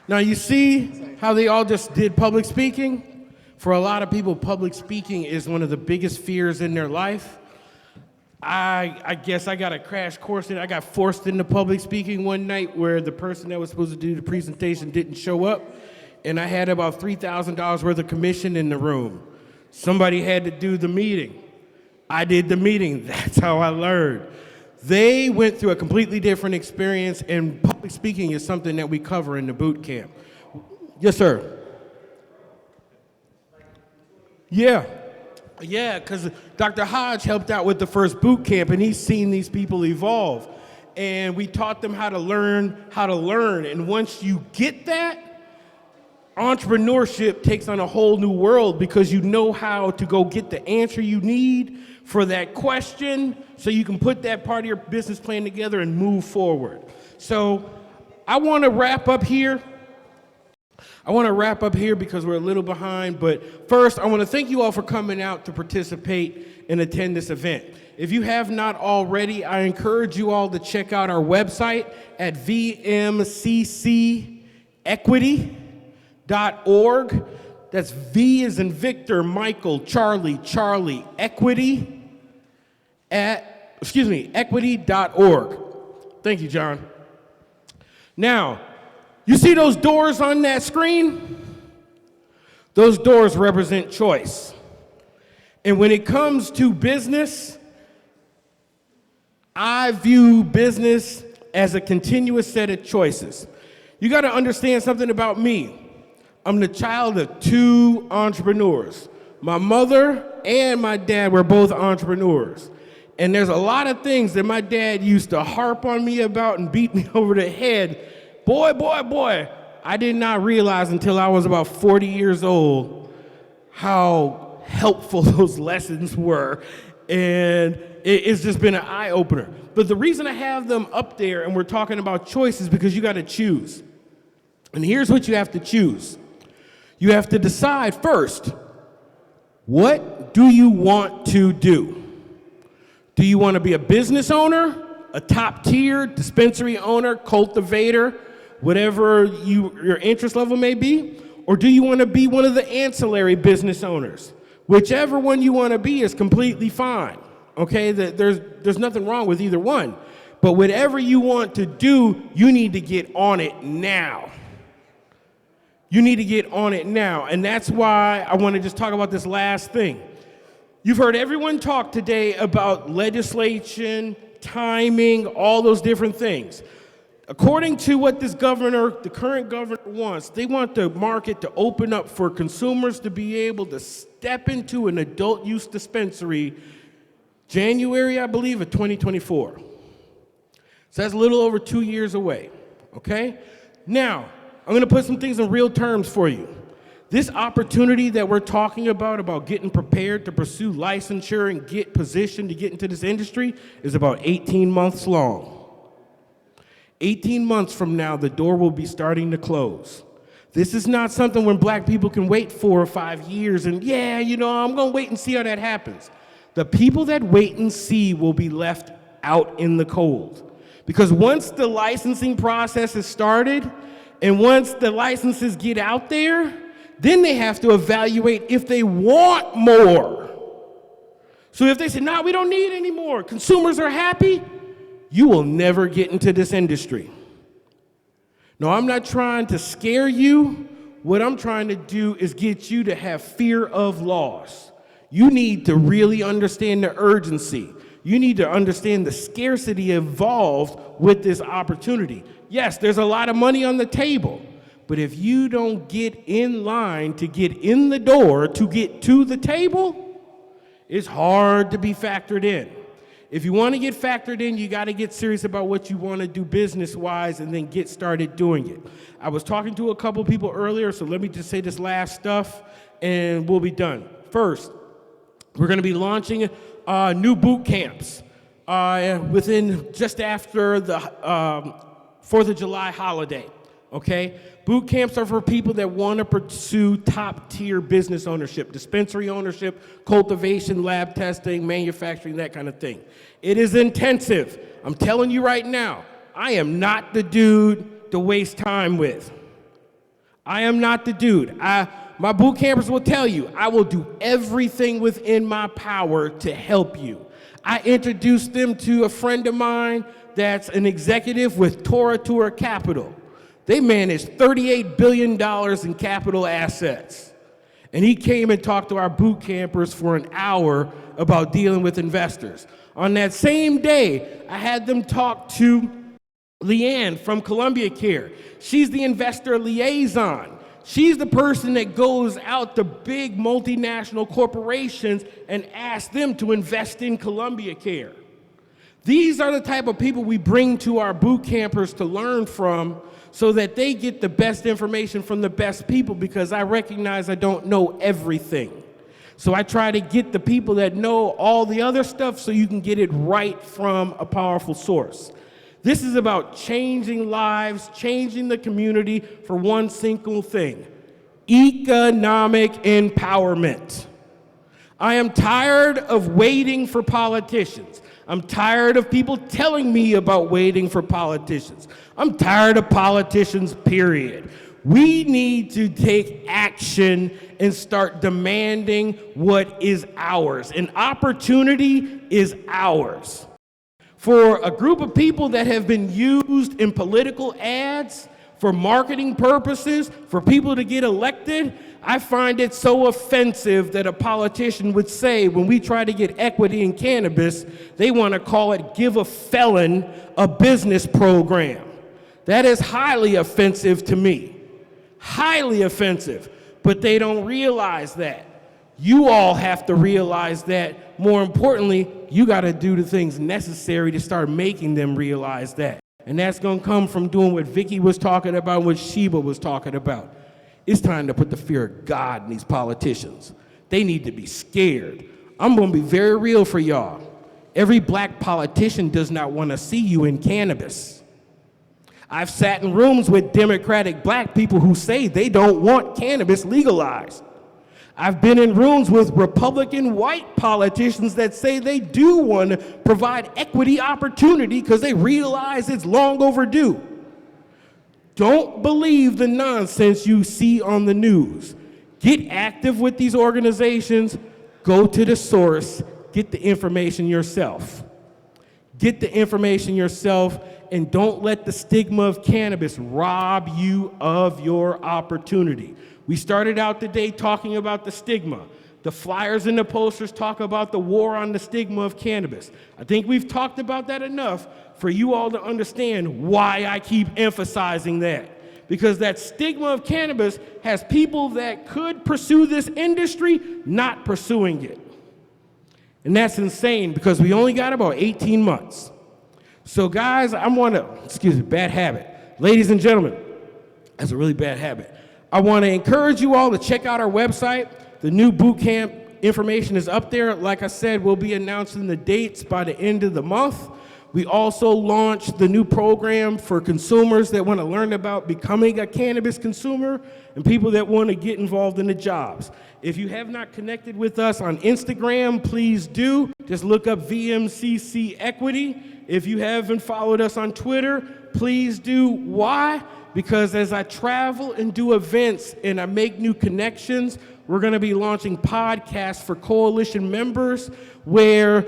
Now you see how they all just did public speaking? For a lot of people, public speaking is one of the biggest fears in their life. I guess I got a crash course in it. I got forced into public speaking one night where the person that was supposed to do the presentation didn't show up, and I had about $3,000 worth of commission in the room. Somebody had to do the meeting. I did the meeting. That's how I learned. They went through a completely different experience, and public speaking is something that we cover in the boot camp. Yes, sir. Yeah, because Dr. Hodge helped out with the first boot camp, and he's seen these people evolve. And we taught them how to learn. And once you get that, entrepreneurship takes on a whole new world because you know how to go get the answer you need for that question so you can put that part of your business plan together and move forward. So I want to wrap up here. Because we're a little behind, but first I want to thank you all for coming out to participate and attend this event. If you have not already, I encourage you all to check out our website at vmccequity.org. That's V as in Victor, Michael, Charlie, equity.org. Thank you, John. Now, you see those doors on that screen? Those doors represent choice. And when it comes to business, I view business as a continuous set of choices. You got to understand something about me. I'm the child of two entrepreneurs. My mother and my dad were both entrepreneurs. And there's a lot of things that my dad used to harp on me about and beat me over the head. Boy, I did not realize until I was about 40 years old how helpful those lessons were. And it's just been an eye-opener. But the reason I have them up there and we're talking about choices is because you got to choose. And here's what you have to choose. You have to decide first, what do you want to do? Do you want to be a business owner, a top-tier dispensary owner, cultivator, whatever your interest level may be? Or do you want to be one of the ancillary business owners? Whichever one you want to be is completely fine, okay? There's nothing wrong with either one. But whatever you want to do, you need to get on it now. You need to get on it now. And that's why I want to just talk about this last thing. You've heard everyone talk today about legislation, timing, all those different things. According to what this governor, the current governor wants, they want the market to open up for consumers to be able to step into an adult use dispensary January, I believe, of 2024. So that's a little over 2 years away, okay? Now, I'm gonna put some things in real terms for you. This opportunity that we're talking about getting prepared to pursue licensure and get positioned to get into this industry is about 18 months long. 18 months from now, the door will be starting to close. This is not something when black people can wait 4 or 5 years and I'm gonna wait and see how that happens. The people that wait and see will be left out in the cold. Because once the licensing process is started, and once the licenses get out there, then they have to evaluate if they want more. So if they say, no, we don't need any more, consumers are happy, you will never get into this industry. No, I'm not trying to scare you. What I'm trying to do is get you to have fear of loss. You need to really understand the urgency. You need to understand the scarcity involved with this opportunity. Yes, there's a lot of money on the table, but if you don't get in line to get in the door to get to the table, it's hard to be factored in. If you want to get factored in, you got to get serious about what you want to do business-wise and then get started doing it. I was talking to a couple people earlier, so let me just say this last stuff and we'll be done. First, we're going to be launching new boot camps within just after the 4th of July holiday, okay? Boot camps are for people that want to pursue top-tier business ownership, dispensary ownership, cultivation, lab testing, manufacturing, that kind of thing. It is intensive. I'm telling you right now, I am not the dude to waste time with. I am not the dude. My boot campers will tell you, I will do everything within my power to help you. I introduced them to a friend of mine that's an executive with Tour Capital. They manage $38 billion in capital assets. And he came and talked to our boot campers for an hour about dealing with investors. On that same day, I had them talk to Leanne from Columbia Care. She's the investor liaison. She's the person that goes out to big multinational corporations and asks them to invest in Columbia Care. These are the type of people we bring to our boot campers to learn from so that they get the best information from the best people, because I recognize I don't know everything. So I try to get the people that know all the other stuff so you can get it right from a powerful source. This is about changing lives, changing the community for one single thing: economic empowerment. I am tired of waiting for politicians. I'm tired of people telling me about waiting for politicians. I'm tired of politicians, period. We need to take action and start demanding what is ours. An opportunity is ours. For a group of people that have been used in political ads, for marketing purposes, for people to get elected, I find it so offensive that a politician would say, when we try to get equity in cannabis, they want to call it Give a Felon a Business Program. That is highly offensive to me. Highly offensive. But they don't realize that. You all have to realize that. More importantly, you got to do the things necessary to start making them realize that. And that's going to come from doing what Vicky was talking about, what Sheba was talking about. It's time to put the fear of God in these politicians. They need to be scared. I'm going to be very real for y'all. Every black politician does not want to see you in cannabis. I've sat in rooms with Democratic black people who say they don't want cannabis legalized. I've been in rooms with Republican white politicians that say they do want to provide equity opportunity because they realize it's long overdue. Don't believe the nonsense you see on the news. Get active with these organizations. Go to the source. Get the information yourself. Get the information yourself, and don't let the stigma of cannabis rob you of your opportunity. We started out today talking about the stigma. The flyers and the posters talk about the war on the stigma of cannabis. I think we've talked about that enough for you all to understand why I keep emphasizing that. Because that stigma of cannabis has people that could pursue this industry not pursuing it. And that's insane, because we only got about 18 months. So guys, bad habit. Ladies and gentlemen, that's a really bad habit. I want to encourage you all to check out our website. The new boot camp information is up there. Like I said, we'll be announcing the dates by the end of the month. We also launched the new program for consumers that want to learn about becoming a cannabis consumer and people that want to get involved in the jobs. If you have not connected with us on Instagram, please do. Just look up VMCC Equity. If you haven't followed us on Twitter, please do. Why? Because as I travel and do events and I make new connections, we're going to be launching podcasts for coalition members where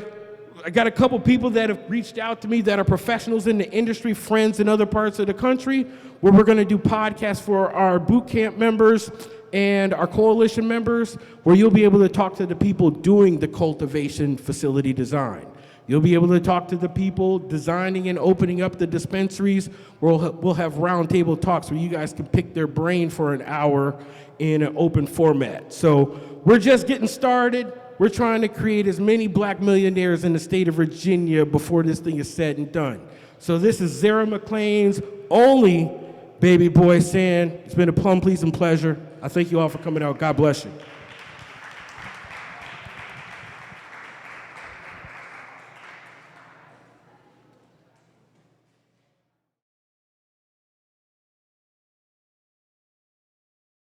I got a couple people that have reached out to me that are professionals in the industry, friends in other parts of the country, where we're going to do podcasts for our boot camp members and our coalition members, where you'll be able to talk to the people doing the cultivation facility design. You'll be able to talk to the people designing and opening up the dispensaries. We'll have roundtable talks where you guys can pick their brain for an hour in an open format. So we're just getting started. We're trying to create as many black millionaires in the state of Virginia before this thing is said and done. So this is Zara McLean's only baby boy saying, it's been a plum pleasing pleasure. I thank you all for coming out. God bless you.